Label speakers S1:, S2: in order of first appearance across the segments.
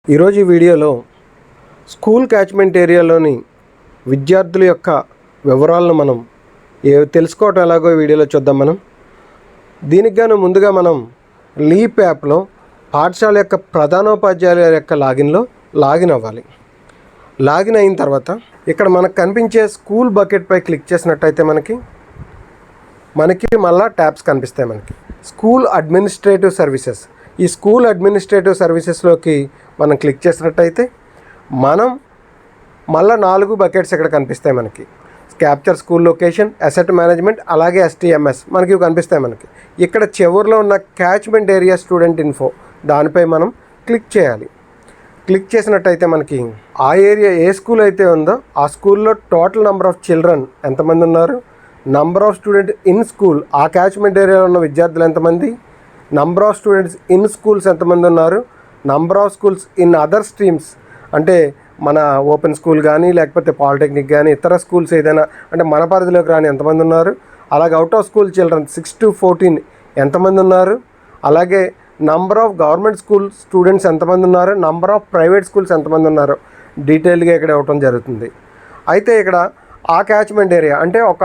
S1: ఈరోజు ఈ వీడియోలో స్కూల్ క్యాచ్మెంట్ ఏరియాలోని విద్యార్థుల యొక్క వివరాలను మనం తెలుసుకోవటం ఎలాగో ఈ వీడియోలో చూద్దాం. దీనికి గాను ముందుగా మనం లీప్ యాప్లో పాఠశాల యొక్క ప్రధానోపాధ్యాయుల యొక్క లాగిన్ అవ్వాలి. లాగిన్ అయిన తర్వాత ఇక్కడ మనకు కనిపించే స్కూల్ బకెట్పై క్లిక్ చేసినట్టయితే మనకి మళ్ళీ ట్యాబ్స్ కనిపిస్తాయి. స్కూల్ అడ్మినిస్ట్రేటివ్ సర్వీసెస్, ఈ స్కూల్ అడ్మినిస్ట్రేటివ్ సర్వీసెస్లోకి మనం క్లిక్ చేసినట్టయితే మనం మళ్ళీ 4 బకెట్స్ ఇక్కడ కనిపిస్తాయి. Capture school location, asset management, అలాగే ఎస్టీఎంఎస్ మనకి ఇవి కనిపిస్తాయి. ఇక్కడ చివరిలో ఉన్న క్యాచ్మెంట్ ఏరియా స్టూడెంట్ ఇన్ఫో దానిపై మనం క్లిక్ చేయాలి. క్లిక్ చేసినట్టయితే మనకి ఆ ఏరియా ఏ స్కూల్ అయితే ఉందో ఆ స్కూల్లో టోటల్ నెంబర్ ఆఫ్ చిల్డ్రన్ ఎంతమంది ఉన్నారు, number of student in school, ఆ క్యాచ్మెంట్ ఏరియాలో ఉన్న విద్యార్థులు ఎంతమంది, number of students in schools ఎంతమంది ఉన్నారు, number of schools in other streams అంటే మన ఓపెన్ స్కూల్ కానీ లేకపోతే పాలిటెక్నిక్ కానీ ఇతర స్కూల్స్ ఏదైనా అంటే మన పరిధిలోకి రాని ఎంతమంది ఉన్నారు, అలాగే out of school children 6 to 14 ఎంతమంది ఉన్నారు, అలాగే number of government school students ఎంతమంది ఉన్నారు, నంబర్ ఆఫ్ ప్రైవేట్ స్కూల్స్ ఎంతమంది ఉన్నారు డీటెయిల్గా ఇక్కడ ఇవ్వటం జరుగుతుంది. అయితే ఇక్కడ ఆ క్యాచ్మెంట్ ఏరియా అంటే ఒక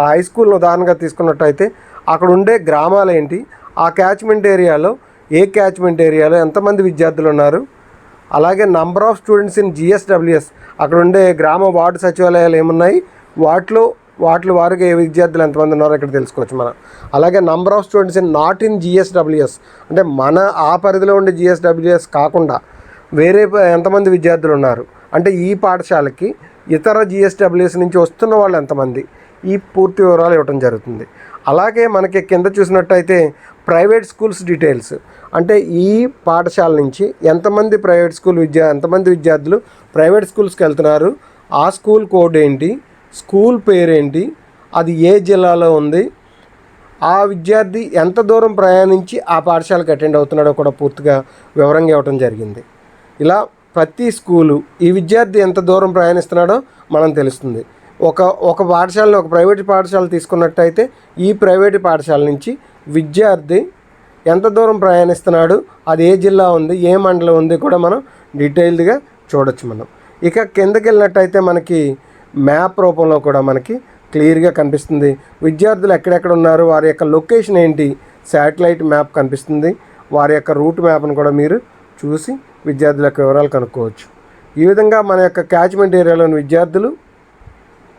S1: హై స్కూల్ని ఉదాహరణగా తీసుకున్నట్టయితే అక్కడ ఉండే గ్రామాలు ఏంటి, ఆ క్యాచ్మెంట్ ఏరియాలో ఏ క్యాచ్మెంట్ ఏరియాలో ఎంతమంది విద్యార్థులు ఉన్నారు, అలాగే number of students in GSWS అక్కడ ఉండే గ్రామ వార్డు సచివాలయాలు ఏమున్నాయి వాటి వారికి ఏ విద్యార్థులు ఎంతమంది ఉన్నారో ఇక్కడ తెలుసుకోవచ్చు మనం. అలాగే number of students in not in GSWS అంటే మన ఆ పరిధిలో ఉండే జిఎస్డబ్ల్యూఎస్ కాకుండా వేరే ఎంతమంది విద్యార్థులు ఉన్నారు అంటే ఈ పాఠశాలకి ఇతర జిఎస్డబ్ల్యూఎస్ నుంచి వస్తున్న వాళ్ళు ఎంతమంది, ఈ పూర్తి వివరాలు ఇవ్వడం జరుగుతుంది. అలాగే మనకి కింద చూసినట్టయితే ప్రైవేట్ స్కూల్స్ డీటెయిల్స్ అంటే ఈ పాఠశాల నుంచి ఎంతమంది ఎంతమంది విద్యార్థులు ప్రైవేట్ స్కూల్స్కి వెళ్తున్నారు, ఆ స్కూల్ కోడ్ ఏంటి, స్కూల్ పేరేంటి, అది ఏ జిల్లాలో ఉంది, ఆ విద్యార్థి ఎంత దూరం ప్రయాణించి ఆ పాఠశాలకు అటెండ్ అవుతున్నాడో కూడా పూర్తిగా వివరంగా ఇవ్వడం జరిగింది. ఇలా ప్రతి స్కూలు ఈ విద్యార్థి ఎంత దూరం ప్రయాణిస్తున్నాడో మనం తెలుస్తుంది. ఒక పాఠశాలను ఒక ప్రైవేట్ పాఠశాల తీసుకున్నట్టయితే ఈ ప్రైవేట్ పాఠశాల నుంచి విద్యార్థి ఎంత దూరం ప్రయాణిస్తున్నాడు, అది ఏ జిల్లా ఉంది, ఏ మండలం ఉంది కూడా మనం డీటెయిల్డ్గా చూడొచ్చు. ఇక కిందకి వెళ్ళినట్టయితే మనకి మ్యాప్ రూపంలో కూడా మనకి క్లియర్గా కనిపిస్తుంది. విద్యార్థులు ఎక్కడెక్కడ ఉన్నారు, వారి యొక్క లొకేషన్ ఏంటి, శాటిలైట్ మ్యాప్ కనిపిస్తుంది. వారి యొక్క రూట్ మ్యాప్ను కూడా మీరు చూసి విద్యార్థుల యొక్క వివరాలు కనుక్కోవచ్చు. ఈ విధంగా మన యొక్క క్యాచ్మెంట్ ఏరియాలోని విద్యార్థులు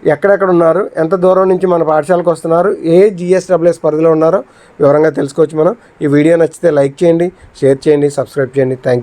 S1: ఎక్కడెక్కడ ఉన్నారు, ఎంత దూరం నుంచి మన పాఠశాలకు వస్తున్నారు, ఏ జిఎస్డబ్ల్యూఎస్ పరిధిలో ఉన్నారో వివరంగా తెలుసుకోవచ్చు. ఈ వీడియో నచ్చితే లైక్ చేయండి, షేర్ చేయండి, సబ్స్క్రైబ్ చేయండి. Thank you.